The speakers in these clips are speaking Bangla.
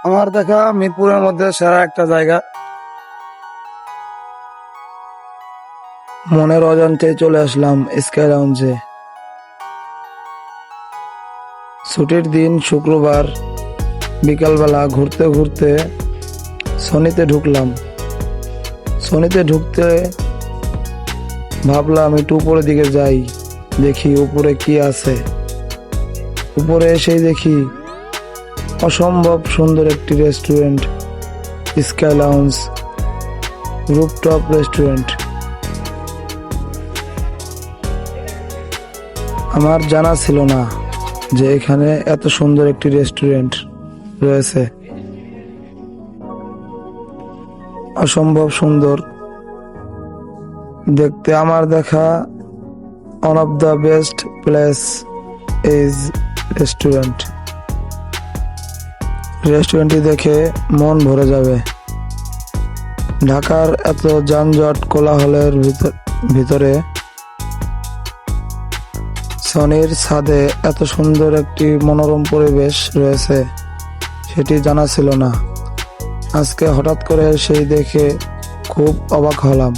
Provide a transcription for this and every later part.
আমার দেখা মিরপুরের মধ্যে সেরা একটা জায়গা। মনের অজান্তে চলে আসলাম স্কাই লাউঞ্জে। ছুটির দিন শুক্রবার বিকালবেলা ঘুরতে ঘুরতে সনিতে ঢুকলাম। সনিতে ঢুকতে ভাবলাম একটু উপরের দিকে যাই, দেখি উপরে কি আছে। উপরে এসেই দেখি অসম্ভব সুন্দর একটি restaurant, sky lounge rooftop restaurant. আমার জানা ছিল না যে এখানে এত সুন্দর একটি রেস্টুরেন্ট রয়েছে। অসম্ভব সুন্দর দেখতে। আমার দেখা one of the best place is restaurant. রেস্টুরেন্টটি দেখে মন ভরে যাবে। ঢাকার এত যানজট কোলাহলের ভিতরে সনির ছাদে এত সুন্দর একটি মনোরম পরিবেশ রয়েছে, সেটি জানা ছিল না। আজকে হঠাৎ করে সেই দেখে খুব অবাক হলাম।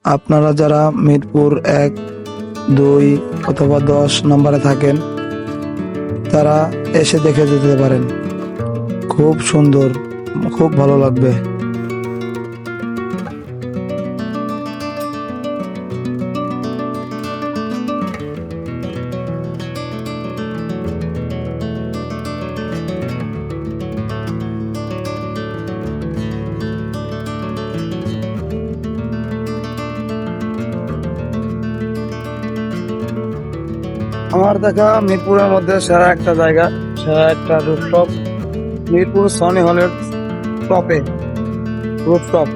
আপনারা যারা মিরপুর 1, 2 অথবা 10 নম্বরে থাকেন, তারা এসে দেখে যেতে পারেন। খুব সুন্দর, খুব ভালো লাগবে। আমার দেখা মিরপুরের মধ্যে সেরা একটা জায়গা, সেরা একটা রুফটপ, মিরপুর সনি হলের টপে রুফটপ।